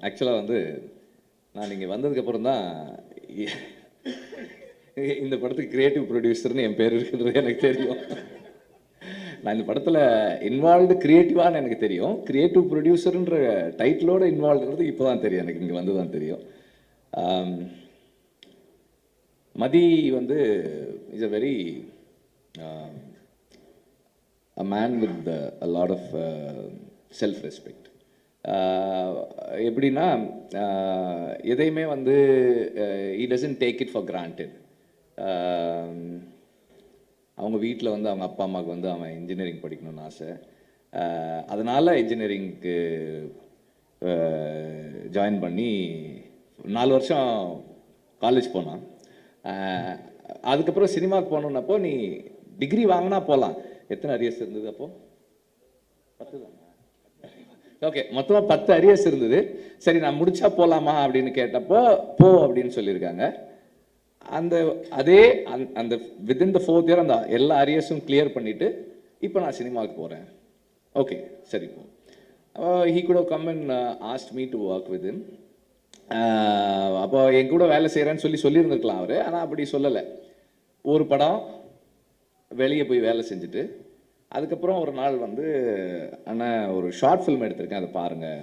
ஆக்சுவலாக வந்து நான் இங்கே வந்ததுக்கப்புறம் தான் இந்த படத்துக்கு கிரியேட்டிவ் ப்ரொடியூசர்னு என் பேர் இருக்குன்றது எனக்கு தெரியும். நான் இந்த படத்தில் இன்வால்வ்டு கிரியேட்டிவான்னு எனக்கு தெரியும். கிரியேட்டிவ் ப்ரொடியூசருன்ற டைட்டிலோடு இன்வால்வ்டுன்றது இப்போ தான் தெரியும், எனக்கு இங்கே வந்து தான் தெரியும். மதி வந்து is a very a man with a lot of self respect. எப்படின்னா எதையுமே வந்து he doesn't take it for granted. அவங்க வீட்டில் வந்து அவங்க அப்பா அம்மாவுக்கு வந்து அவன் இன்ஜினியரிங் படிக்கணும்னு ஆசை. அதனால் இன்ஜினியரிங்க்கு ஜாயின் பண்ணி 4 வருஷம் காலேஜ் போனான். அதுக்கப்புறம் சினிமாவுக்கு போகணுன்னப்போ நீ டிகிரி வாங்கினா போகலாம். எத்தனை அரியர்ஸ் இருந்தது அப்போது? 10 தான். ஓகே, மொத்தமாக 10 அரியர்ஸ் இருந்தது. சரி, நான் முடிச்சா போகலாமா அப்படின்னு கேட்டப்போ போ அப்படின்னு சொல்லியிருக்காங்க. அந்த வித்தின் த 4th இயர் அந்த எல்லா அரியர்ஸும் கிளியர் பண்ணிவிட்டு இப்போ நான் சினிமாவுக்கு போகிறேன். ஓகே, சரி போ. He could have come and asked me to work with him. அப்போ என் கூட வேலை செய்கிறேன்னு சொல்லியிருந்துருக்கலாம் அவர். ஆனால் அப்படி சொல்லலை. ஒரு படம் வெளியே போய் வேலை செஞ்சுட்டு அதுக்கப்புறம் ஒரு நாள் வந்து ஆனால் ஒரு ஷார்ட் ஃபில்ம் எடுத்திருக்கேன், அதை பாருங்கள்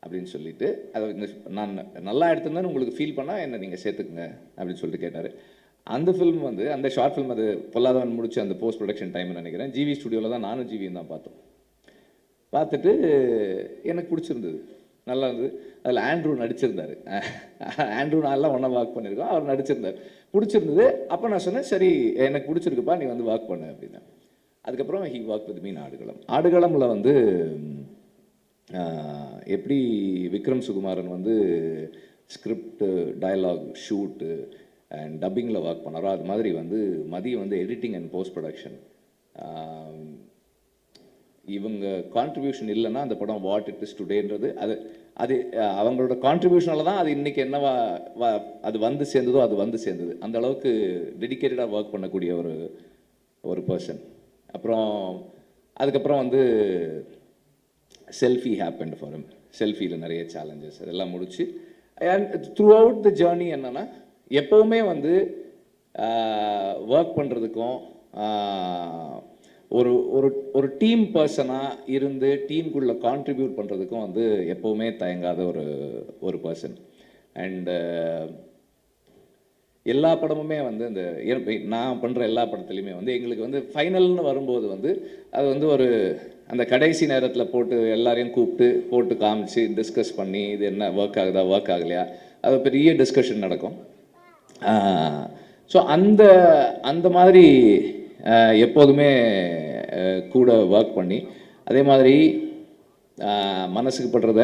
அப்படின்னு சொல்லிட்டு, அதை நான் நல்லா எடுத்திருந்தேன்னு உங்களுக்கு ஃபீல் பண்ணால் என்ன நீங்கள் சேர்த்துக்குங்க அப்படின்னு சொல்லிட்டு கேட்டார். அந்த ஃபில்ம் வந்து அந்த ஷார்ட் ஃபில்ம் அது பொல்லாதவன் முடிச்சு அந்த போஸ்ட் ப்ரொடக்ஷன் டைம்னு நினைக்கிறேன். ஜிவி ஸ்டுடியோவில் தான் நானும் ஜிவியும் தான் பார்த்தோம். பார்த்துட்டு எனக்கு பிடிச்சிருந்தது, நல்லா இருந்தது. அதில் ஆண்ட்ரூ நடிச்சிருந்தார். ஆண்ட்ரூ நான்லாம் ஒன்றா ஒர்க் பண்ணியிருக்கோம், அவர் நடிச்சிருந்தார். பிடிச்சிருந்தது. அப்போ நான் சொன்னேன், சரி எனக்கு பிடிச்சிருக்குப்பா, நீ வந்து ஒர்க் பண்ணு அப்படின்னா. அதுக்கப்புறம் ஹி ஒர்க் வித் மீன் ஆடுகளமில் வந்து எப்படி விக்ரம் சுகுமாரன் வந்து ஸ்கிரிப்டு, டயலாக், ஷூட்டு அண்ட் டப்பிங்கில் ஒர்க் பண்ணாரோ அது மாதிரி வந்து மதியம் வந்து எடிட்டிங் அண்ட் போஸ்ட் ப்ரொடக்ஷன். இவங்க கான்ட்ரிபியூஷன் இல்லைன்னா அந்த படம் வாட் இட் இஸ் டுடேன்றது அது அவங்களோட கான்ட்ரிபியூஷனால தான் அது இன்றைக்கி என்னவா அது வந்து சேர்ந்ததோ அது வந்து சேர்ந்தது. அந்த அளவுக்கு டெடிக்கேட்டடாக ஒர்க் பண்ணக்கூடிய ஒரு பர்சன். அப்புறம் அதுக்கப்புறம் வந்து செல்ஃபி ஹேப்பன்ட் ஃபார் ஹிம். செல்ஃபியில் நிறைய சேலஞ்சஸ் அதெல்லாம் முடிச்சு and through out the journey என்னென்னா எப்போவுமே வந்து ஒர்க் பண்ணுறதுக்கும் ஒரு டீம் பர்சனாக இருந்து டீமுக்குள்ளே கான்ட்ரிபியூட் பண்ணுறதுக்கும் வந்து எப்போவுமே தயங்காத ஒரு பர்சன். அண்டு எல்லா படமுமே வந்து இந்த நான் பண்ணுற எல்லா படத்துலையுமே வந்து எங்களுக்கு வந்து ஃபைனல்னு வரும்போது வந்து அது வந்து அந்த கடைசி நேரத்தில் போட்டு எல்லாரையும் கூப்பிட்டு போட்டு காமிச்சு டிஸ்கஸ் பண்ணி இது என்ன ஒர்க் ஆகுதா ஒர்க் ஆகலையா அது பெரிய டிஸ்கஷன் நடக்கும். ஸோ அந்த மாதிரி எப்போதுமே கூட ஒர்க் பண்ணி அதே மாதிரி மனசுக்கு படுறத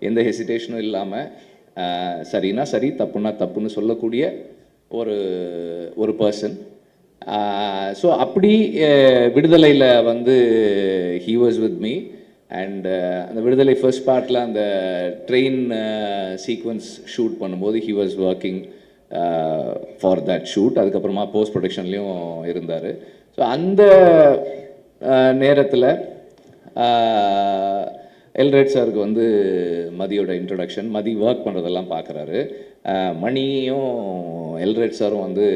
எந்த ஹெசிடேஷனும் இல்லாமல் சரின்னா சரி தப்புன்னா தப்புன்னு சொல்லக்கூடிய ஒரு பர்சன். ஸோ அப்படி விடுதலையில் வந்து he was with me. And அந்த விடுதலை ஃபர்ஸ்ட் பார்ட்டில் அந்த ட்ரெயின் சீக்வன்ஸ் ஷூட் பண்ணும்போது he was working for that shoot. அதுக்கப்புறமா போஸ்ட் ப்ரொடக்ஷன்லேயும் இருந்தார். ஸோ அந்த நேரத்தில் எல்ரேட் சாருக்கு வந்து மதியோட இன்ட்ரொடக்ஷன், மதி ஒர்க் பண்ணுறதெல்லாம் பார்க்குறாரு. மணியும் எல்ரேட் சாரும் வந்து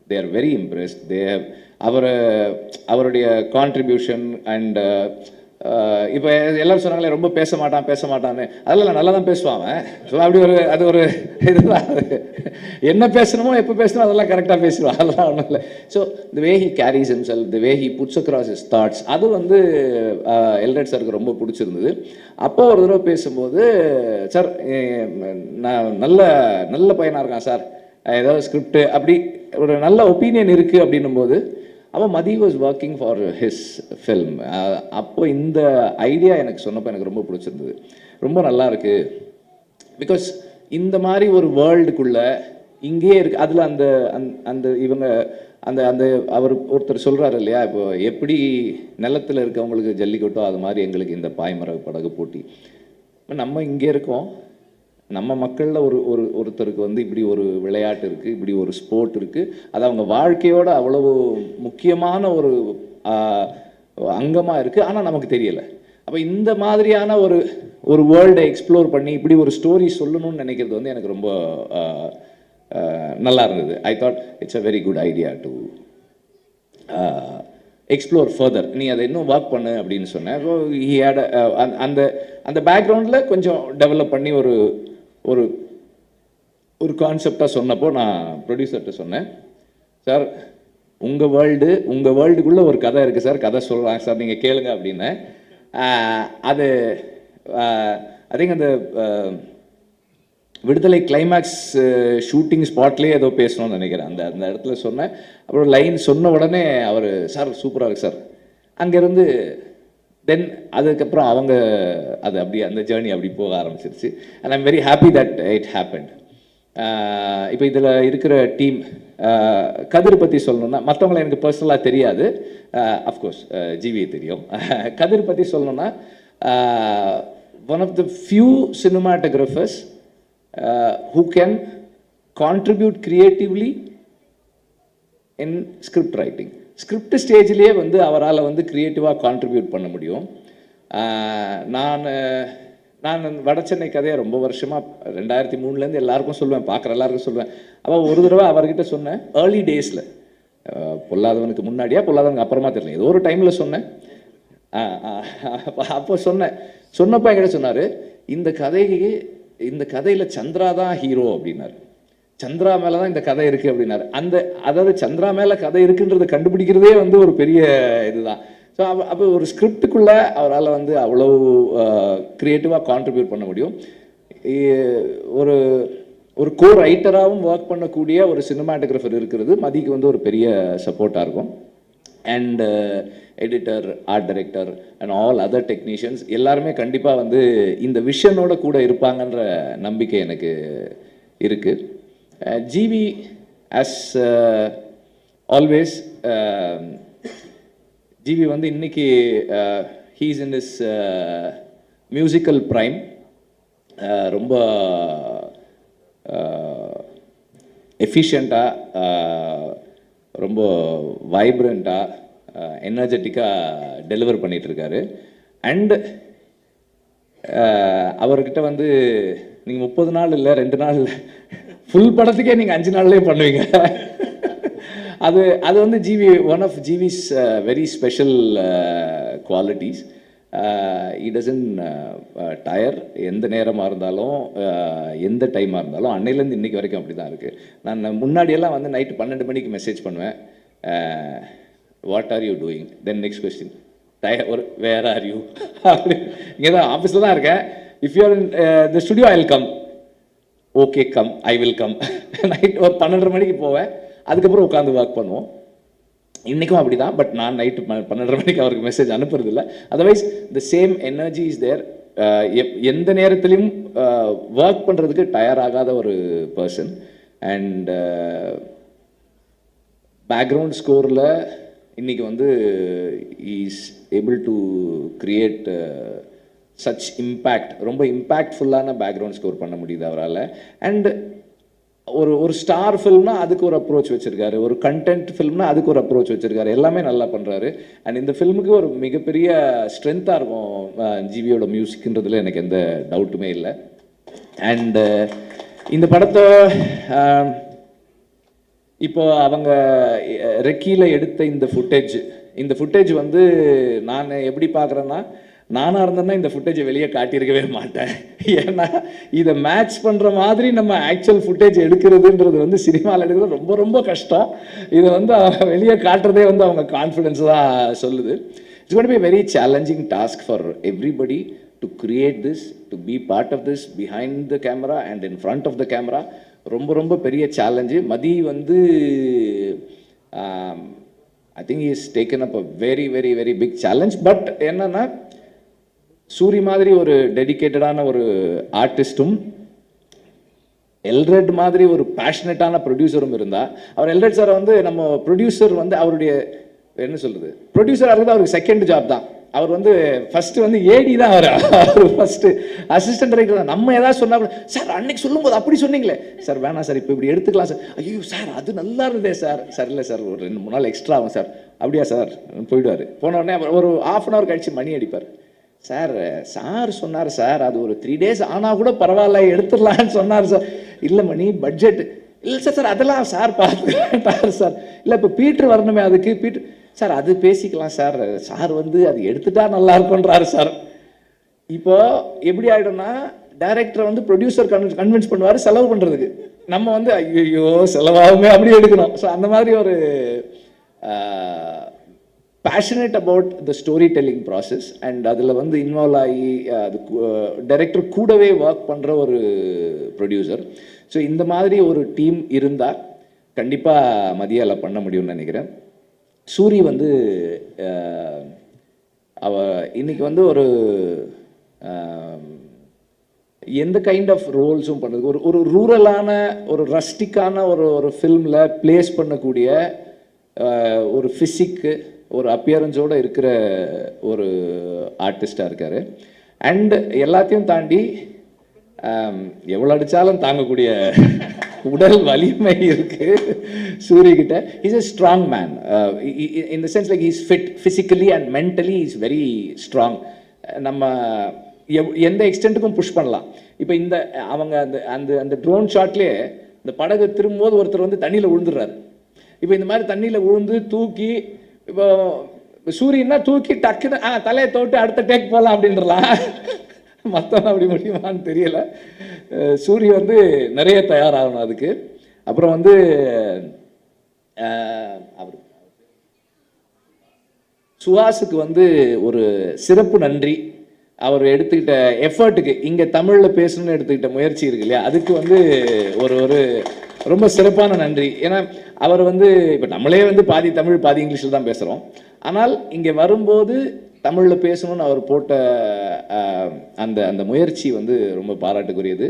தே ஆர் வெரி இம்ப்ரெஸ்ட். அவருடைய கான்ட்ரிபியூஷன் அண்ட் இப்போ எல்லாரும் சொன்னாங்களே ரொம்ப பேச மாட்டான்னு, அதெல்லாம் நல்லா தான் பேசுவான் அவன். ஸோ அப்படி அது ஒரு இதுதான். என்ன பேசணுமோ எப்போ பேசணுமோ அதெல்லாம் கரெக்டாக பேசுவான், அதெல்லாம் ஒன்றும் இல்லை. So the way he carries himself, the way he puts across his thoughts, அது வந்து எல்ரட் சாருக்கு ரொம்ப பிடிச்சிருந்தது. அப்போ ஒரு தடவை பேசும்போது, சார் நான் நல்ல பையனாக இருக்கான் சார், ஏதாவது ஸ்கிரிப்ட் அப்படி ஒரு நல்ல ஒப்பீனியன் இருக்குது அப்படின்னும் போது, அப்போ Mathi was working for his film. அப்போ இந்த ஐடியா எனக்கு சொன்னப்போ எனக்கு ரொம்ப பிடிச்சிருந்தது, ரொம்ப நல்லா இருக்கு. பிகாஸ் இந்த மாதிரி ஒரு வேர்ல்டுக்குள்ள இங்கேயே இருக்கு. அதில் அந்த அந்த இவங்க அந்த அந்த அவர் ஒருத்தர் சொல்கிறாரு இல்லையா, இப்போ எப்படி நிலத்தில் இருக்கவங்களுக்கு ஜல்லிக்கட்டோ அது மாதிரி எங்களுக்கு இந்த பாய்மர படகு போட்டி. நம்ம இங்கே இருக்கோம், நம்ம மக்களில் ஒருத்தருக்கு வந்து இப்படி ஒரு விளையாட்டு இருக்குது, இப்படி ஒரு ஸ்போர்ட் இருக்குது, அது அவங்க வாழ்க்கையோட அவ்வளவு முக்கியமான ஒரு அங்கமாக இருக்குது, ஆனால் நமக்கு தெரியலை. அப்போ இந்த மாதிரியான ஒரு வேர்ல்டை எக்ஸ்ப்ளோர் பண்ணி இப்படி ஒரு ஸ்டோரி சொல்லணும்னு நினைக்கிறது வந்து எனக்கு ரொம்ப நல்லா இருந்தது. I thought it's a very good idea to explore further. நீ அதை இன்னும் ஒர்க் பண்ணு அப்படின்னு சொன்னேன். ஸோ ஹி ஹேட் அந்த அந்த பேக்ரவுண்டில் கொஞ்சம் டெவலப் பண்ணி ஒரு கான்செப்டாக சொன்னப்போ நான் ப்ரொடியூசர்கிட்ட சொன்னேன், சார் உங்கள் வேர்ல்டுக்குள்ளே ஒரு கதை இருக்குது சார், கதை சொல்கிறாங்க சார், நீங்கள் கேளுங்க அப்படின்னு. அது ஐ திங்க் அந்த விடுதலை கிளைமேக்ஸ் ஷூட்டிங் ஸ்பாட்லேயே ஏதோ பேசணும்னு நினைக்கிறேன். அந்த இடத்துல சொன்னேன். அப்புறம் லைன் சொன்ன உடனே அவர், சார் சூப்பராக இருக்குது சார். அங்கேருந்து தென் அதுக்கப்புறம் அவங்க அது அப்படியே அந்த ஜேர்னி அப்படி போக ஆரம்பிச்சிருச்சு. And I'm very happy that it happened. இப்போ இதில் இருக்கிற டீம், கதிர் பற்றி சொல்லணுன்னா, மற்றவங்களை எனக்கு பர்சனலாக தெரியாது, அஃப்கோர்ஸ் ஜிவியை தெரியும். கதிர் பற்றி சொல்லணுன்னா, one of the few cinematographers who can contribute creatively in script writing. Script ஸ்டேஜ்லேயே வந்து அவரால் வந்து க்ரியேட்டிவாக கான்ட்ரிபியூட் பண்ண முடியும். நான் வடச்சென்னை கதையை ரொம்ப வருஷமாக 2003 எல்லாருக்கும் சொல்லுவேன், பார்க்குற எல்லாருக்கும் சொல்லுவேன். அப்போ ஒரு தடவை அவர்கிட்ட சொன்னேன், ஏர்லி டேஸில், பொல்லாதவனுக்கு முன்னாடியா பொல்லாதவனுக்கு அப்புறமா தெரியல, ஏதோ ஒரு டைமில் சொன்னேன். அப்போ சொன்னப்போ என்கிட்ட சொன்னார், இந்த கதையில் சந்திரா தான் ஹீரோ அப்படின்னாரு. சந்திரா மேலே தான் இந்த கதை இருக்குது அப்படின்னாரு. அதாவது சந்திரா மேலே கதை இருக்குன்றதை கண்டுபிடிக்கிறதே வந்து ஒரு பெரிய இதுதான். ஸோ அப்போ ஒரு ஸ்கிரிப்டுக்குள்ளே அவரால் வந்து அவ்வளோ க்ரியேட்டிவாக கான்ட்ரிபியூட் பண்ண முடியும். ஒரு கோ ரைட்டராகவும் ஒர்க் பண்ணக்கூடிய ஒரு சினிமாட்டோகிராஃபர் இருக்கிறது மதிக்கு வந்து ஒரு பெரிய சப்போர்ட்டாக இருக்கும். And editor, art director and all other technicians எல்லாருமே கண்டிப்பாக வந்து இந்த விஷனோட கூட இருப்பாங்கன்ற நம்பிக்கை எனக்கு இருக்குது. ஜிவி ஆஸ் ஆல்வேஸ், ஜிவி வந்து இன்னைக்கு he's in is musical prime. ரொம்ப எஃபிஷியண்ட்டாக, ரொம்ப வைப்ரண்ட்டாக, எனர்ஜெட்டிக்காக டெலிவர் பண்ணிகிட்ருக்காரு. அண்டு அவர்கிட்ட வந்து நீங்கள் 30 நாள் இல்லை, 2 நாள் இல்லை, ஃபுல் படத்துக்கே நீங்கள் 5 நாள்லேயே பண்ணுவீங்க. அது வந்து ஒன் ஆஃப் ஜிவிஸ் very special qualities. It doesn't tire. எந்த நேரமாக இருந்தாலும், எந்த டைமாக இருந்தாலும், அன்னையிலேருந்து இன்றைக்கி வரைக்கும் அப்படி தான் இருக்குது. நான் முன்னாடியெல்லாம் வந்து நைட்டு 12 மணிக்கு மெசேஜ் பண்ணுவேன், what are you doing, then next question, where are you, அப்படி. இங்கே தான் ஆஃபீஸில் தான் இருக்கேன். If you are in the studio I will come, okay come, I will come. Night ஒரு 12:30 மணிக்கு போவேன், அதுக்கப்புறம் உட்காந்து ஒர்க் பண்ணுவோம். இன்றைக்கும் அப்படி தான். பட் நான் நைட்டு 12:30 மணிக்கு அவருக்கு மெசேஜ் அனுப்புறதில்லை. Otherwise the same energy is there. எந்த நேரத்துலையும் ஒர்க் பண்ணுறதுக்கு டயர் ஆகாத ஒரு பர்சன். அண்ட் பேக்ரவுண்ட் ஸ்கோரில் இன்றைக்கி வந்து is able to create such impact. ரொம்ப இம்பேக்ட்ஃபுல்லான பேக்ரவுண்ட் ஸ்கோர் பண்ண முடியுது அவரால். அண்ட் ஒரு ஸ்டார் ஃபில்ம்னா அதுக்கு ஒரு அப்ரோச் வச்சுருக்காரு, ஒரு கண்டென்ட் ஃபில்ம்னா அதுக்கு ஒரு அப்ரோச் வச்சுருக்காரு, எல்லாமே நல்லா பண்ணுறாரு. அண்ட் இந்த ஃபில்முக்கு ஒரு மிகப்பெரிய ஸ்ட்ரென்த்தாக இருக்கும் ஜிவியோட மியூசிக்ன்றதுல எனக்கு எந்த டவுட்டுமே இல்லை. அண்டு இந்த படத்தை இப்போ அவங்க ரெக்கியில் எடுத்த இந்த ஃபுட்டேஜ் வந்து நான் எப்படி பார்க்குறேன்னா, நானாக இருந்தேன்னா இந்த ஃபுட்டேஜை வெளியே காட்டியிருக்கவே மாட்டேன். ஏன்னா இதை மேட்ச் பண்ணுற மாதிரி நம்ம ஆக்சுவல் ஃபுட்டேஜ் எடுக்கிறதுன்றது வந்து சினிமாவில் எடுக்கிறது ரொம்ப ரொம்ப கஷ்டம். இதை வந்து வெளியே காட்டுறதே வந்து அவங்க கான்ஃபிடென்ஸ் தான் சொல்லுது. It's going to be a very challenging task for everybody to create this, to be part of this behind the camera and in front of the camera. ரொம்ப ரொம்ப பெரிய சேலஞ்சு. மதி வந்து I think he has taken up a very very very big challenge. But என்னன்னா சூரி மாதிரி ஒரு டெடிக்கேட்டடான ஒரு ஆர்டிஸ்ட்டும் எல்ரெட் மாதிரி ஒரு பேஷனட்டான ப்ரொடியூசரும் இருந்தால், அவர் எல்ரெட் சாரை வந்து நம்ம ப்ரொடியூசர் வந்து அவருடைய என்ன சொல்கிறது, ப்ரொடியூசராக இருக்கிறது அவருக்கு செகண்ட் ஜாப் தான். அவர் வந்து ஃபஸ்ட்டு வந்து ஏடி தான். அவர் ஃபஸ்ட்டு அசிஸ்டன்ட் டைரக்டர் தான். நம்ம ஏதாவது சொன்னால் கூட, சார் அன்னைக்கு சொல்லும்போது அப்படி சொன்னீங்களே சார், வேணாம் சார் இப்போ இப்படி எடுத்துக்கலாம் சார். ஐயோ சார் அது நல்லா இருந்ததே சார். சார் இல்லை சார் ஒரு 2-3 நாள் எக்ஸ்ட்ரா ஆகும் சார். அப்படியா சார் போயிடுவார். போன உடனே ஒரு ½ hour கழிச்சு மணி அடிப்பார். சார் சொன்னார் சார், அது ஒரு 3 days ஆனால் கூட பரவாயில்ல எடுத்துடலான்னு சொன்னார் சார். இல்லை மணி பட்ஜெட் இல்லை சார், சார் அதெல்லாம் சார் பார்த்துக்கிட்டார் சார். இல்லை இப்போ பீட்ரு வரணுமே, அதுக்கு பீட்ரு சார் அது பேசிக்கலாம் சார், சார் வந்து அது எடுத்துட்டா நல்லா இருக்குன்றாரு சார். இப்போ எப்படி ஆகிடும்னா, டைரக்டரை வந்து ப்ரொடியூசர் கன்வின்ஸ் பண்ணுவார் செலவு பண்ணுறதுக்கு. நம்ம வந்து ஐயோ செலவாகுமே அப்படி எடுக்கணும். ஸோ அந்த மாதிரி ஒரு passionate about the story telling process and அதில் வந்து இன்வால்வ் ஆகி அது டைரக்டர் கூடவே ஒர்க் பண்ணுற ஒரு ப்ரொடியூசர். ஸோ இந்த மாதிரி ஒரு டீம் இருந்தால் கண்டிப்பாக மதியால் பண்ண முடியும்னு நினைக்கிறேன். சூரி வந்து அவ இன்னைக்கு வந்து ஒரு எந்த கைண்ட் ஆஃப் ரோல்ஸும் பண்ணுறது, ஒரு ரூரலான ஒரு ரஸ்டிக்கான ஒரு ஃபில்மில் பிளேஸ் பண்ணக்கூடிய ஒரு ஃபிசிக்கு ஒரு அப்பியரன்ஸோடு இருக்கிற ஒரு ஆர்டிஸ்டாக இருக்கார். அண்ட் எல்லாத்தையும் தாண்டி எவ்வளோ அடித்தாலும் தாங்கக்கூடிய உடல் வலிமை இருக்கு சூரிகிட்ட. Is a strong man in the sense like he is fit physically and mentally he is very strong. நம்ம எந்த எக்ஸ்டென்ட்டுக்கும் புஷ் பண்ணலாம். இப்போ இந்த அவங்க அந்த அந்த ட்ரோன் ஷாட்லேயே இந்த படகு திரும்பும்போது ஒருத்தர் வந்து தண்ணியில் விழுந்துடுறாரு. இப்போ இந்த மாதிரி தண்ணியில் விழுந்து தூக்கி இப்போ சூரியன்னா தூக்கி டக்குன்னு தலையை தோட்டு அடுத்த டேக் போகலாம் அப்படின்றலாம். மற்றவங்க அப்படி முடியுமான்னு தெரியல. சூரிய வந்து நிறைய தயாராகணும் அதுக்கு. அப்புறம் வந்து அவர் சுஹாஸுக்கு வந்து ஒரு சிறப்பு நன்றி. அவர் எடுத்துக்கிட்ட எஃபர்ட்டுக்கு, இங்கே தமிழில் பேசணும்னு எடுத்துக்கிட்ட முயற்சி இருக்கு இல்லையா, அதுக்கு வந்து ஒரு ரொம்ப சிறப்பான நன்றி. ஏன்னா அவர் வந்து இப்போ நம்மளே வந்து பாதி தமிழ் பாதி இங்கிலீஷில் தான் பேசுகிறோம். ஆனால் இங்கே வரும்போது தமிழில் பேசணும்னு அவர் போட்ட அந்த அந்த முயற்சி வந்து ரொம்ப பாராட்டுக்குரியது.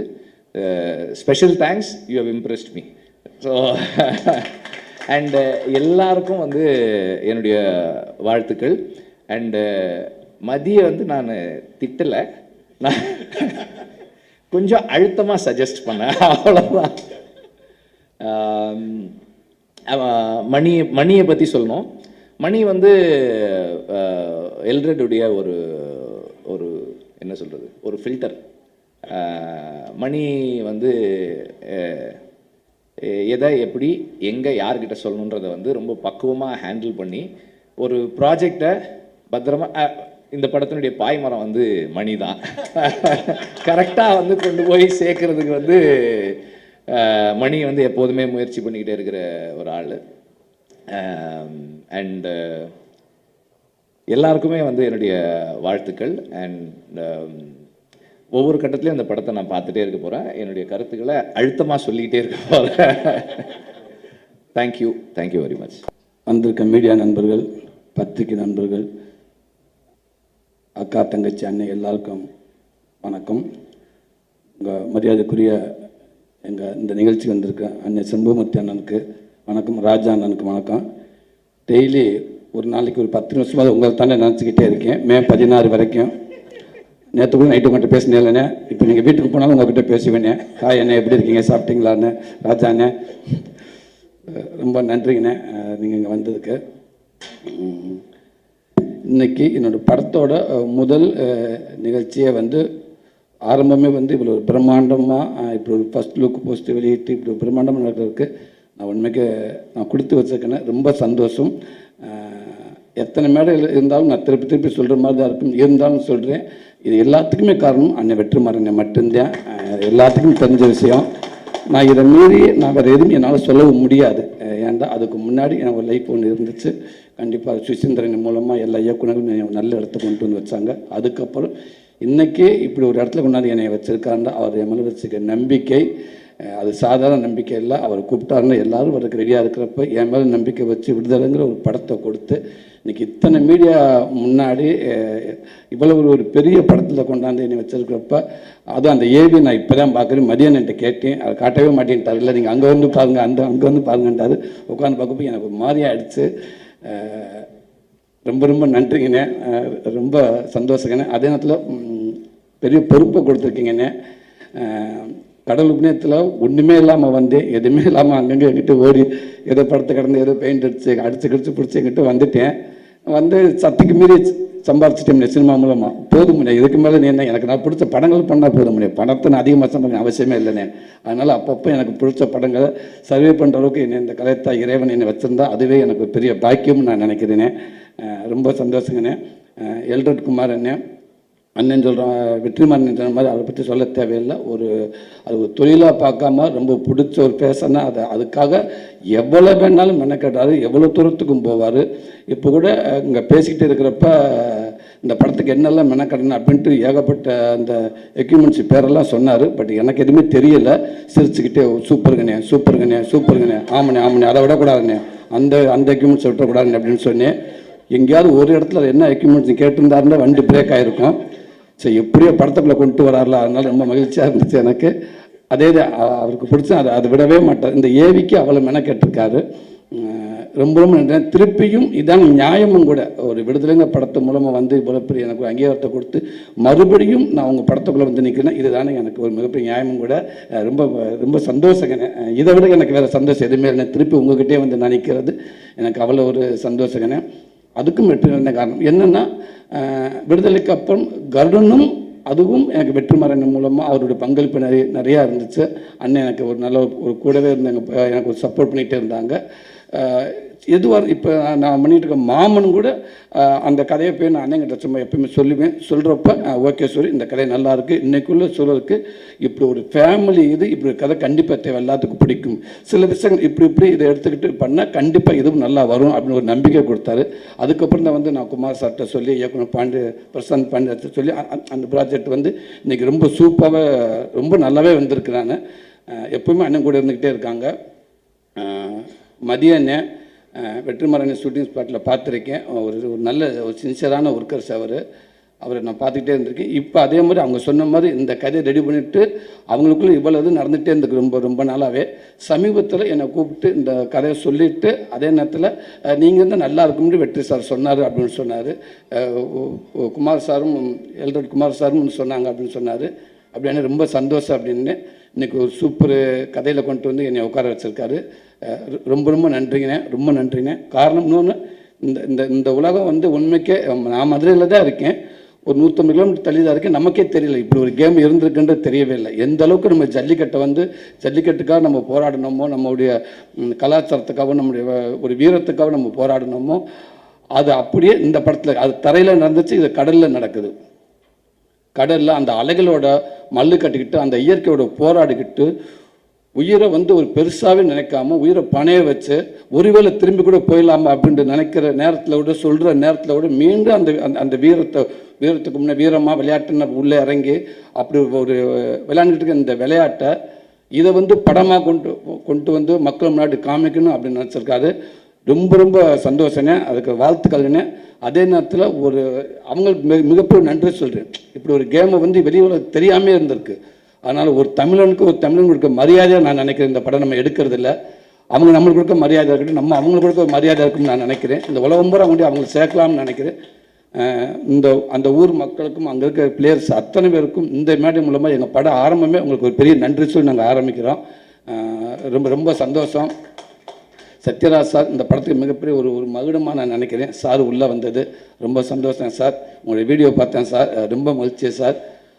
Special thanks, you have impressed me. So and எல்லாருக்கும் வந்து என்னுடைய வாழ்த்துக்கள். அண்டு மதியை வந்து நான் திட்டலை, நான் கொஞ்சம் அழுத்தமாக சஜஸ்ட் பண்ணேன், அவ்வளோதான். மணியை பற்றி சொல்லணும். மணி வந்து எல்ரெட்டுடைய ஒரு என்ன சொல்கிறது, ஒரு ஃபில்டர். மணி வந்து எதை எப்படி எங்கே யார்கிட்ட சொல்லணுன்றதை வந்து ரொம்ப பக்குவமாக ஹேண்டில் பண்ணி ஒரு ப்ராஜெக்டை பத்திரமா, இந்த படத்தினுடைய பாய்மரம் வந்து மணி தான் கரெக்டாக வந்து கொண்டு போய் சேர்க்கறதுக்கு வந்து மணி வந்து எப்போதுமே முயற்சி பண்ணிக்கிட்டே இருக்கிற ஒரு ஆள். அண்ட் எல்லாருக்குமே வந்து என்னுடைய வாழ்த்துக்கள். அண்ட் ஒவ்வொரு கட்டத்துலையும் அந்த படத்தை நான் பார்த்துட்டே இருக்க போகிறேன். என்னுடைய கருத்துக்களை அழுத்தமாக சொல்லிக்கிட்டே இருக்க போகிறேன். Thank you very much. வந்திருக்க மீடியா நண்பர்கள், பத்திரிகை நண்பர்கள், அக்கா தங்கச்சி அண்ணன் எல்லாருக்கும் வணக்கம். உங்கள் மரியாதைக்குரிய எங்கள் இந்த நிகழ்ச்சிக்கு வந்திருக்க அண்ணன் செம்பூமூர்த்தி அண்ணனுக்கு வணக்கம், ராஜா அண்ணனுக்கு வணக்கம். டெய்லி ஒரு நாளைக்கு ஒரு 10 நிமிஷமாக உங்களை தானே நினச்சிக்கிட்டே இருக்கேன். மே 16 வரைக்கும். நேற்று கூட நைட்டு உங்கள்கிட்ட பேசினேன். இப்போ நீங்கள் வீட்டுக்கு போனாலும் உங்கள்கிட்ட பேசுவேனே. ஹாய் அண்ணே, எப்படி இருக்கீங்க, சாப்பிட்டீங்களாண்ணே, ராஜா அண்ணே, ரொம்ப நன்றிங்கண்ணே நீங்கள் இங்கே வந்ததுக்கு. இன்றைக்கி என்னோடய படத்தோட முதல் நிகழ்ச்சியை வந்து ஆரம்பமே வந்து இவ்வளோ ஒரு பிரம்மாண்டமாக இப்படி ஒரு ஃபஸ்ட் லுக் போஸ்ட்டு வெளியிட்டு இப்படி ஒரு பிரம்மாண்டமாக நடக்கிறதுக்கு நான் உண்மைக்கு நான் கொடுத்து வச்சுருக்கேன்னு ரொம்ப சந்தோஷம். எத்தனை மேடையில் இருந்தாலும் நான் திருப்பி திருப்பி சொல்கிற மாதிரி தான் இருக்கும். இருந்தாலும் சொல்கிறேன், இது எல்லாத்துக்குமே காரணம் அண்ணன் வெற்றிமாறன் மட்டும்தான். எல்லாத்துக்கும் தெரிஞ்ச விஷயம். நான் இதை மீறி நான் வேறு எதுவும் என்னால் சொல்லவும் முடியாது. ஏன்டா அதுக்கு முன்னாடி எனக்கு ஒரு லைஃப் ஒன்று இருந்துச்சு. கண்டிப்பாக சுசீந்திரன் மூலமாக எல்லா இயக்குநர்களும் நல்ல இடத்த கொண்டு வந்து வச்சாங்க. அதுக்கப்புறம் இன்றைக்கே இப்படி ஒரு இடத்துல கொண்டாந்து என்னை வச்சுருக்காருன்னா அவர் என் மேலே வச்சுக்க நம்பிக்கை அது சாதாரண நம்பிக்கை இல்லை. அவர் கூப்பிட்டாருன்னா எல்லோரும் அவருக்கு ரெடியாக இருக்கிறப்ப என் மேலே நம்பிக்கை வச்சு விடுதலைங்கிற ஒரு படத்தை கொடுத்து இன்றைக்கி இத்தனை மீடியா முன்னாடி இவ்வளவு ஒரு பெரிய படத்தில் கொண்டாந்து என்னை வச்சுருக்கிறப்ப அதுவும் அந்த ஏவி நான் இப்போ தான் பார்க்குறேன். மதியம் என்கிட்ட கேட்டேன், அதை காட்டவே மாட்டேன்ட்டார். இல்லை நீங்கள் அங்கே வந்து பாருங்கள், அங்கே வந்து பாருங்கன்றாரு. உட்காந்து பார்க்கப்போ எனக்கு ஒரு மாதிரி ஆகிடுச்சு. ரொம்ப ரொம்ப நன்றிங்கண்ணே, ரொம்ப சந்தோஷங்கண்ணே. அதே நேரத்தில் பெரிய பொறுப்பை கொடுத்துருக்கீங்கண்ணே. கடல் புண்ணியத்தில் ஒன்றுமே இல்லாமல் வந்தேன், எதுவுமே இல்லாமல் அங்கங்கே எங்கிட்ட ஓடி ஏதோ படத்தை கடந்து ஏதோ பெயிண்ட் அடித்து கிடிச்சு பிடிச்சி எங்கிட்ட வந்துட்டேன். வந்து சத்துக்கு மீறி சம்பாரிச்சிட்டேன் சினிமா மூலமாக. போதும் முடியாது, இதுக்கு மேலே நீ என்ன, எனக்கு நான் பிடிச்ச படங்கள் பண்ணால் போதும் முடியாது, பணத்தை நான் அதிகமாக சம்பாதிக்க அவசியமே இல்லைண்ணே. அதனால் அப்பப்போ எனக்கு பிடிச்ச படங்களை சர்வே பண்ணுற அளவுக்கு என்னை இந்த கலைத்தா இறைவன் என்னை வச்சுருந்தா அதுவே எனக்கு ஒரு பெரிய பாக்கியம்னு நான் நினைக்கிறேனே. ரொம்ப சந்தோஷங்கண்ணே. எல்ரட் குமார் அண்ணன் சொல்கிறோம், வெற்றிமாறன் சொன்ன மாதிரி அதை பற்றி சொல்ல தேவையில்லை. அது ஒரு தொழிலாக பார்க்காம ரொம்ப பிடிச்ச ஒரு பேசனா அதுக்காக எவ்வளோ வேணாலும் மெனக்கட்டாரு, எவ்வளோ தூரத்துக்கும் போவார். இப்போ கூட இங்கே பேசிக்கிட்டு இருக்கிறப்ப இந்த படத்துக்கு என்னெல்லாம் மெனக்கட்டணும் அப்படின்ட்டு ஏகப்பட்ட அந்த எக்யூப்மெண்ட்ஸ் பேரெல்லாம் சொன்னார். பட் எனக்கு எதுவுமே தெரியலை. சிரிச்சுக்கிட்டே சூப்பருங்கண்ணே சூப்பருங்கண்ணே சூப்பருங்கண்ணே, ஆமண்ணே அதை விடக்கூடாதுண்ணே, அந்த எக்யூப்மெண்ட்ஸை விட்டக்கூடாதுண்ணே அப்படின்னு சொன்னேன். எங்கேயாவது ஒரு இடத்துல என்ன எக்யூப்மெண்ட்ஸ் கேட்டிருந்தாருன்னா வண்டி பிரேக் ஆகிருக்கும். சரி, எப்படியோ படத்துக்குள்ளே கொண்டு வராருல, அதனால் ரொம்ப மகிழ்ச்சியாக இருந்துச்சு எனக்கு. அதே அவருக்கு பிடிச்ச அதை விடவே மாட்டார். இந்த ஏவிக்கு அவ்வளோ மெனக்கெட்டிருக்காரு. ரொம்ப ரொம்ப நன்றி. திருப்பியும் இதான் நியாயமும் கூட. ஒரு விடுதலைங்க படத்து மூலமாக வந்து இவ்வளோ பெரிய எனக்கு ஒரு அங்கீகாரத்தை கொடுத்து மறுபடியும் நான் உங்கள் படத்துக்குள்ளே வந்து நிற்கிறேன், இதுதானே எனக்கு ஒரு மிகப்பெரிய நியாயமும் கூட. ரொம்ப ரொம்ப சந்தோஷங்கண்ணே. இதை விட எனக்கு வேறு சந்தோஷம் எதுவுமே இல்லை. திருப்பி உங்ககிட்டே வந்து நான் நிற்கிறது எனக்கு அவ்வளோ ஒரு சந்தோஷங்கண்ணே. அதுக்கும் வெற்றி நடந்த காரணம் என்னென்னா, விடுதலைக்கு அப்புறம் கருடனும் அதுவும் எனக்கு வெற்றிமாறன் மூலமாக அவருடைய பங்களிப்பு நிறையா இருந்துச்சு. அண்ணன் எனக்கு ஒரு நல்ல ஒரு கூடவே இருந்தாங்க, எனக்கு ஒரு சப்போர்ட் பண்ணிகிட்டே இருந்தாங்க. எதுவாக இப்போ நான் பண்ணிகிட்டு இருக்க மாமன் கூட அந்த கதையை போய் நான் அண்ணங்கிட்ட சும்மா எப்பயுமே சொல்லுவேன். சொல்கிறப்ப ஓகே சொல்லி இந்த கதை நல்லா இருக்குது, இன்றைக்குள்ளே சொல்கிறதுக்கு இப்படி ஒரு ஃபேமிலி இப்படி ஒரு கதை கண்டிப்பாக தேவை, எல்லாத்துக்கும் பிடிக்கும். சில விஷயங்கள் இப்படி இதை எடுத்துக்கிட்டு பண்ணால் கண்டிப்பாக இதுவும் நல்லா வரும் அப்படின்னு ஒரு நம்பிக்கை கொடுத்தாரு. அதுக்கப்புறம் தான் வந்து நான் குமார் சார்கிட்ட சொல்லி இயக்குனர் பிரசாந்த் பாண்டியத்தை சொல்லி அந்த ப்ராஜெக்ட் வந்து இன்றைக்கி ரொம்ப சூப்பராக ரொம்ப நல்லாவே வந்திருக்கிறாங்க. எப்பவுமே அண்ணன் கூட இருந்துக்கிட்டே இருக்காங்க. மதியம் வெற்றிமாறன் ஷூட்டிங் ஸ்பாட்டில் பார்த்துருக்கேன். ஒரு நல்ல ஒரு சின்சியரான ஒர்க்கர்ஸ் அவரை நான் பார்த்துக்கிட்டே இருந்திருக்கேன். இப்போ அதே மாதிரி அவங்க சொன்ன மாதிரி இந்த கதையை ரெடி பண்ணிவிட்டு அவங்களுக்குள்ளே இவ்வளோ இது நடந்துகிட்டே இருந்துக்கு ரொம்ப ரொம்ப நாளாகவே. சமீபத்தில் என்னை கூப்பிட்டு இந்த கதையை சொல்லிவிட்டு அதே நேரத்தில் நீங்கள் இருந்தால் நல்லா இருக்கும்னு வெற்றி சார் சொன்னார் அப்படின்னு சொன்னார். குமார் சாரும் எல்ரட் குமார் சாரும் சொன்னாங்க அப்படின்னு சொன்னார். அப்படின்னு ரொம்ப சந்தோஷம் அப்படின்னு இன்றைக்கி ஒரு சூப்பர் கதையில் கொண்டு வந்து என்னை உட்கார வச்சுருக்காரு. ரொம்ப ரொம்ப நன்றிங்கண்ணே, ரொம்ப நன்றிண்ணே. காரணம் இன்னொன்று, இந்த உலகம் வந்து உண்மைக்கே நான் மதுரையில் தான் இருக்கேன், ஒரு 150 கிலோமீட்டர் தள்ளி தான் இருக்கேன். நமக்கே தெரியல இப்படி ஒரு கேம் இருந்திருக்குன்றது தெரியவே இல்லை. எந்த அளவுக்கு நம்ம ஜல்லிக்கட்டுக்காக நம்ம போராடினோமோ, நம்மளுடைய கலாச்சாரத்துக்காக நம்முடைய ஒரு வீரத்துக்காக நம்ம போராடினோமோ, அது அப்படியே இந்த படத்தில் அது தரையில் நடந்துச்சு, இது கடலில் நடக்குது. கடலில் அந்த அலைகளோட மல்லு கட்டிக்கிட்டு அந்த இயற்கையோட போராடிக்கிட்டு உயிரை வந்து ஒரு பெருசாகவே நினைக்காம உயிரை பணைய வச்சு ஒருவேளை திரும்பி கூட போயிடலாமா அப்படின்ட்டு நினைக்கிற நேரத்தில் விட சொல்கிற நேரத்தில் விட மீண்டும் அந்த வீரத்துக்கு முன்னே வீரமாக விளையாட்டுன்னு உள்ளே இறங்கி அப்படி ஒரு விளையாண்டுட்டு இருக்க இந்த விளையாட்டை இதை வந்து படமாக கொண்டு வந்து மக்கள் முன்னாடி காமிக்கணும் அப்படின்னு நினச்சிருக்காரு. ரொம்ப ரொம்ப சந்தோஷனே, அதுக்கு வாழ்த்துக்கள்னே. அதே நேரத்தில் அவங்களுக்கு மிகப்பெரிய நன்றி சொல்கிறேன். இப்படி ஒரு கேமை வந்து வெளியே தெரியாமே இருந்திருக்கு. அதனால் ஒரு தமிழன் கொடுக்க மரியாதையாக நான் நினைக்கிறேன். இந்த படம் நம்ம எடுக்கிறது இல்லை, அவங்க நம்மளுக்கு கொடுக்க மரியாதை இருக்கட்டும், நம்ம அவங்களுக்கு கொடுக்க மரியாதை இருக்குன்னு நான் நினைக்கிறேன். இந்த உலகம் பூரா கொண்டு அவங்களை சேர்க்கலாம்னு நினைக்கிறேன். அந்த ஊர் மக்களுக்கும் அங்கே இருக்கிற பிளேயர்ஸ் அத்தனை பேருக்கும் இந்த மேடை மூலமாக எங்கள் படம் ஆரம்பமே உங்களுக்கு ஒரு பெரிய நன்றி சொல்லி நாங்கள் ஆரம்பிக்கிறோம். ரொம்ப ரொம்ப சந்தோஷம். சத்யராஜ் சார் இந்த படத்துக்கு மிகப்பெரிய ஒரு மகுடமாக நான் நினைக்கிறேன். சார் உள்ளே வந்தது ரொம்ப சந்தோஷம் சார். உங்களுடைய வீடியோ பார்த்தேன் சார், ரொம்ப மகிழ்ச்சி சார்.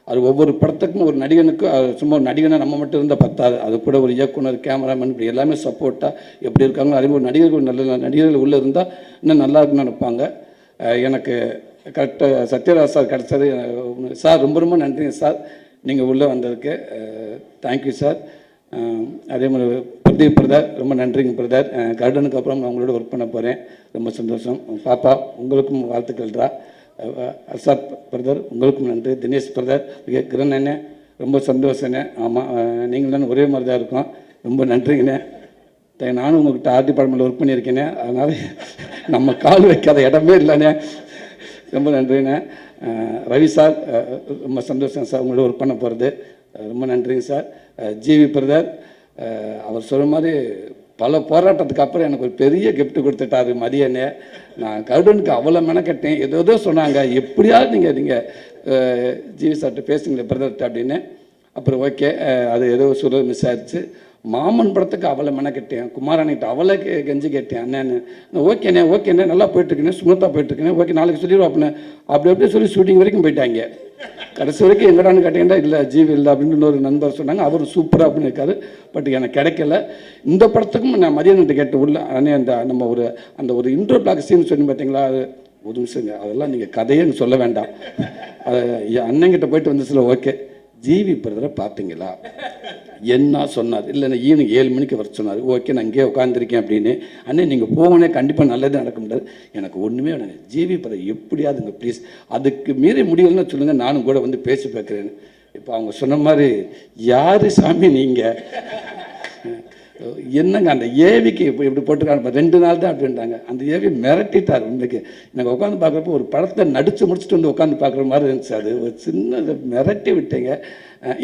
அது ஒவ்வொரு படத்துக்கும் ஒரு நடிகனுக்கு சும்மா ஒரு நடிகனை நம்ம மட்டும் இருந்தால் பத்தாது. அது கூட ஒரு இயக்குனர், கேமராமேன் இப்படி எல்லாமே சப்போர்ட்டாக எப்படி இருக்காங்க. அதே ஒரு நடிகர்கள் நல்ல நடிகர்கள் உள்ளே இருந்தால் இன்னும் நல்லா இருக்குன்னு நினைப்பாங்க. எனக்கு கரெக்டாக சத்யராஜ் சார் கிடச்சது சார். ரொம்ப ரொம்ப நன்றிங்க சார் நீங்கள் உள்ளே வந்ததுக்கு. Thank you sir. அதே மாதிரி பிரதீப் பிரதர் ரொம்ப நன்றிங்க பிரதர். கர்டனுக்கு அப்புறம் நான் உங்களோட ஒர்க் பண்ண போகிறேன். ரொம்ப சந்தோஷம். பாப்பா உங்களுக்கும் வாழ்த்துக்கள்ரா. அசாத் பிரதர் உங்களுக்கும் நன்றி. தினேஷ் பிரதர், கிரண் அண்ணே ரொம்ப சந்தோஷண்ணே. ஆமாம், நீங்கள் தானே ஒரே மாதிரி தான் இருக்கோம். ரொம்ப நன்றிங்கண்ணே. நானும் உங்கள்கிட்ட ஆர்ட் டிபார்ட்மெண்ட்டில் ஒர்க் பண்ணியிருக்கேனே, அதனால் நம்ம கால் வைக்காத இடமே இல்லைண்ணே. ரொம்ப நன்றிண்ணே. ரவி சார் ரொம்ப சந்தோஷம் சார் உங்களோட ஒர்க் பண்ண போகிறது. ரொம்ப நன்றிங்க சார். ஜிவி பிரதர் அவர் சொல்கிற மாதிரி பல போராட்டத்துக்கு அப்புறம் எனக்கு ஒரு பெரிய கிஃப்ட் கொடுத்துட்டாரு மதியனே. நான் கருடனுக்கு அவ்வளோ மெனக்கட்டேன். ஏதோ சொன்னாங்க, எப்படியாவது நீங்கள் ஜிவி சார்கிட்ட பேசுங்களேன் பிரதர்கிட்ட அப்படின்னு. அப்புறம் ஓகே, அது ஏதோ சொல்ல மிஸ் ஆயிடுச்சு. மாமன் படத்துக்கு அவளை மெனக்கட்டேன். குமாரனிட்ட அவளை கெஞ்சி கேட்டேன். அண்ணேன்னு ஓகேண்ணே நல்லா போயிட்டுருக்கேன், ஸ்மூத்தாக போயிட்டுருக்கேன், ஓகே நாளைக்கு சொல்லிடுவோம் அப்படின்னு. அப்படியே சொல்லி ஷூட்டிங் வரைக்கும் போயிட்டாங்க. கடைசி வரைக்கும் எங்கடான்னு கேட்டீங்கன்னா இல்லை ஜீவி இல்லை அப்படின்னு இன்னொரு நண்பர் சொன்னாங்க. அவர் சூப்பராக அப்படின்னு இருக்காரு. பட் எனக்கு கிடைக்கல. இந்த படத்துக்கும் நான் மதியானத்தை கேட்டு உள்ள அண்ணே நம்ம அந்த ஒரு இன்ட்ரோ பிளாக் சீன் சொல்லி பார்த்தீங்களா, அது ஒரு நிமிஷங்க, அதெல்லாம் நீங்கள் கதையன்னு சொல்ல வேண்டாம். அது அண்ணங்கிட்ட போயிட்டு வந்து சொல்ல ஓகே ஜிவி பிரதரை பார்த்தீங்களா என்ன சொன்னார். இல்லை நான் ஈவினிங் 7 மணிக்கு வர சொன்னார். ஓகே நான் இங்கேயே உட்காந்துருக்கேன் அப்படின்னு. அண்ணே நீங்கள் போகணே கண்டிப்பாக நல்லது நடக்க முடியாது. எனக்கு ஒன்றுமே வேணாங்க, ஜிவி பிரதர் எப்படியாதுங்க ப்ளீஸ், அதுக்கு மீறி முடியலன்னு சொல்லுங்கள், நானும் கூட வந்து பேசி பார்க்குறேன்னு. இப்போ அவங்க சொன்ன மாதிரி யார் சாமி நீங்கள் என்னங்க அந்த ஏவிக்கு இப்போ இப்படி போட்டுருக்காங்க 2 நாள் தான் அப்படின்றாங்க. அந்த ஏவி மிரட்டிட்டார். உண்மைக்கு எனக்கு உட்காந்து பார்க்குறப்போ ஒரு படத்தை நடித்து முடிச்சுட்டு வந்து உட்காந்து பார்க்குற மாதிரி இருந்துச்சு. அது ஒரு சின்ன மிரட்டி விட்டீங்க.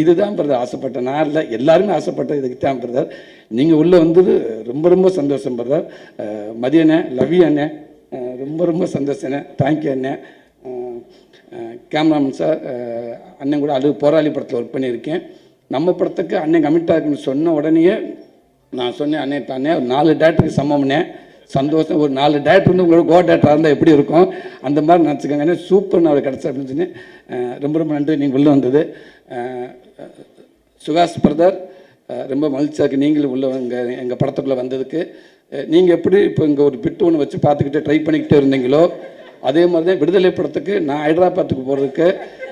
இதுதான் பிரதர் ஆசைப்பட்டேன். நான் இல்லை, எல்லாருமே ஆசைப்பட்டேன். இதுக்கு தான் பிரதர் நீங்கள் உள்ளே வந்தது ரொம்ப ரொம்ப சந்தோஷம் பிரதர். மதியண்ணே, லவி அண்ணே ரொம்ப ரொம்ப சந்தோஷண்ணே. தேங்க்யூ அண்ணே. கேமராமேன் சார் அண்ணன் கூட அது போராளி படத்தில் ஒர்க் பண்ணியிருக்கேன். நம்ம படத்துக்கு அண்ணன் கமிட்டாக இருக்குன்னு சொன்ன உடனேயே நான் சொன்னேன் அண்ணே தானே ஒரு 4 டேரக்டருக்கு சமம்னே. சந்தோஷம். ஒரு 4 டேரக்டர் வந்து உங்களோட கோ டேரக்டராக இருந்தால் எப்படி இருக்கும் அந்த மாதிரி நினச்சிக்கோங்க. அண்ணே சூப்பர் நான் கிடச்சேன் அப்படின்னு சொன்னேன். ரொம்ப ரொம்ப நன்றி நீங்கள் உள்ளே வந்தது. சுகாஷ் பிரதர் ரொம்ப மகிழ்ச்சியாக இருக்குது நீங்களும் உள்ள எங்கள் படத்துக்குள்ளே வந்ததுக்கு. நீங்கள் எப்படி இப்போ இங்கே ஒரு பிட்டு ஒன்று வச்சு பார்த்துக்கிட்டே ட்ரை பண்ணிக்கிட்டே இருந்தீங்களோ அதே மாதிரி தான் விடுதலை படத்துக்கு நான் ஹைதராபாத்துக்கு போகிறதுக்கு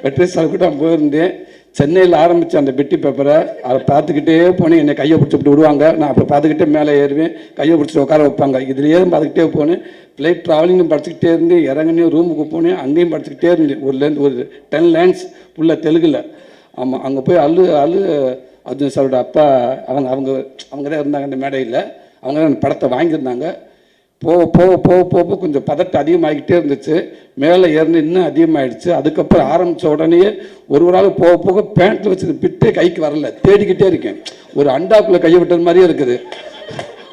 வெற்றி சார்கிட்ட போயிருந்தேன். சென்னையில் ஆரம்பித்த அந்த பெட்டி பேப்பரை அதை பார்த்துக்கிட்டே போனேன். என்னை கையை பிடிச்சிட்டு விடுவாங்க, நான் அப்போ பார்த்துக்கிட்டே மேலே ஏறுவேன், கையை பிடிச்சிட்டு உட்கார வைப்பாங்க. இதுலேயே பார்த்துக்கிட்டே போனேன். ஃப்ளைட் ட்ராவலிங்கும் படிச்சுக்கிட்டே இருந்து இறங்கினே ரூமுக்கு போனேன், அங்கேயும் படிச்சுக்கிட்டே இருந்தேன். ஒரு 10 லைன்ஸ் ஃபுல்லாக தெலுங்கில். ஆமாம், அங்கே போய் அர்ஜுன் சாரோட அப்பா அவங்க தான் இருந்தாங்க அந்த மேடையில். அவங்க தான் படத்தை வாங்கியிருந்தாங்க. போக கொஞ்சம் பதட்டம் அதிகமாகிக்கிட்டே இருந்துச்சு. மேலே ஏறின இன்னும் அதிகமாகிடுச்சு. அதுக்கப்புறம் ஆரம்பித்த உடனே ஒரு ஆள் போக பேண்ட்டில் வச்சது பிட்டே கைக்கு வரல. தேடிக்கிட்டே இருக்கேன். ஒரு அண்டாக்குள்ளே கையை விட்டது மாதிரியே இருக்குது.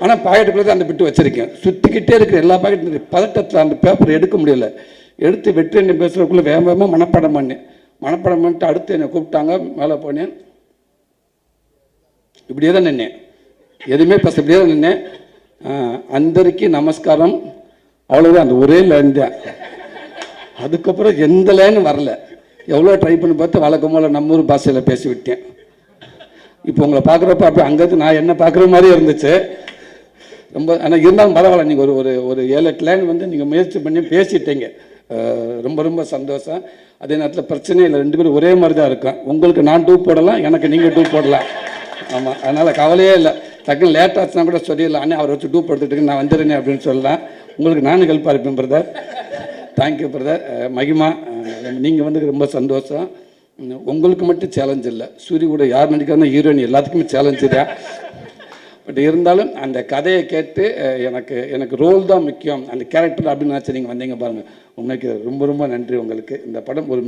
ஆனால் பாக்கெட்டுக்குள்ளே தான் அந்த பிட்டு வச்சுருக்கேன். சுற்றிக்கிட்டே இருக்கிற எல்லா பாக்கெட்டும் பதட்டத்தில் அந்த பேப்பரை எடுக்க முடியல. எடுத்து வெற்றி என்ன பேசுகிறதுக்குள்ளே வேகமாக மனப்பாடம் பண்ணிட்டு அடுத்து என்னை கூப்பிட்டாங்க. மேலே போனேன். இப்படியே தான் நின்னேன், எதுவுமே பேச இப்படியே தான் நின்னேன். அந்தரிக்கு நமஸ்காரம், அவ்வளோதான். அந்த ஒரே லைன் தான். அதுக்கப்புறம் எந்த லைனும் வரல. எவ்வளோ ட்ரை பண்ணி பார்த்து வழக்கம் போல் நம்ம ஊர் பாஷையில் பேசி விட்டேன். இப்போ உங்களை பார்க்குறப்ப அப்படி அங்கேருந்து நான் என்ன பார்க்குற மாதிரியே இருந்துச்சு. ரொம்ப ஆனால் இருந்தாலும் பரவாயில்ல. நீங்கள் ஒரு 7-8 லைன் வந்து நீங்கள் முயற்சி பண்ணி பேசிட்டீங்க. ரொம்ப ரொம்ப சந்தோஷம். அதே நேரத்தில் பிரச்சனையே இல்லை, 2 பேரும் ஒரே மாதிரி தான் இருக்கும். உங்களுக்கு நான் 2 போடலாம், எனக்கு நீங்கள் 2 போடலாம். ஆமாம், அதனால் கவலையே இல்லை. டக்குன்னு லேட் ஆச்சுன்னா கூட சொல்லிடலாம், அண்ணே அவரை வச்சு 2 எடுத்துட்டு நான் வந்துடுறேன் அப்படின்னு சொல்லலாம். உங்களுக்கு நானும் ஹெல்ப்பாக இருப்பேன் பிரதர். Thank you brother. மகிமா நீங்கள் வந்து ரொம்ப சந்தோஷம். உங்களுக்கு மட்டும் சேலஞ்ச் இல்லை, சூரிய கூட யார் நடிக்கிறாங்க ஹீரோயின் எல்லாத்துக்குமே சேலஞ்சு தான். பட் இருந்தாலும் அந்த கதையை கேட்டு எனக்கு ரோல் தான் முக்கியம், அந்த கேரக்டர் அப்படின்னு நினச்சி நீங்கள் வந்தீங்க பாருங்கள். உண்மைக்கு ரொம்ப ரொம்ப நன்றி உங்களுக்கு. இந்த படம் ஒரு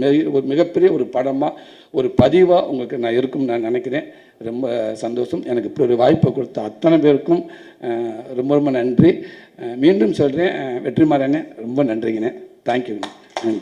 மிகப்பெரிய ஒரு படமாக ஒரு பதிவாக உங்களுக்கு நான் இருக்கும்னு நான் நினைக்கிறேன். ரொம்ப சந்தோஷம். எனக்கு இப்படி ஒரு வாய்ப்பை கொடுத்த அத்தனை பேருக்கும் ரொம்ப ரொம்ப நன்றி. மீண்டும் சொல்கிறேன், வெற்றிமாறனே ரொம்ப நன்றிங்கண்ணே. தேங்க்யூ. நன்றி.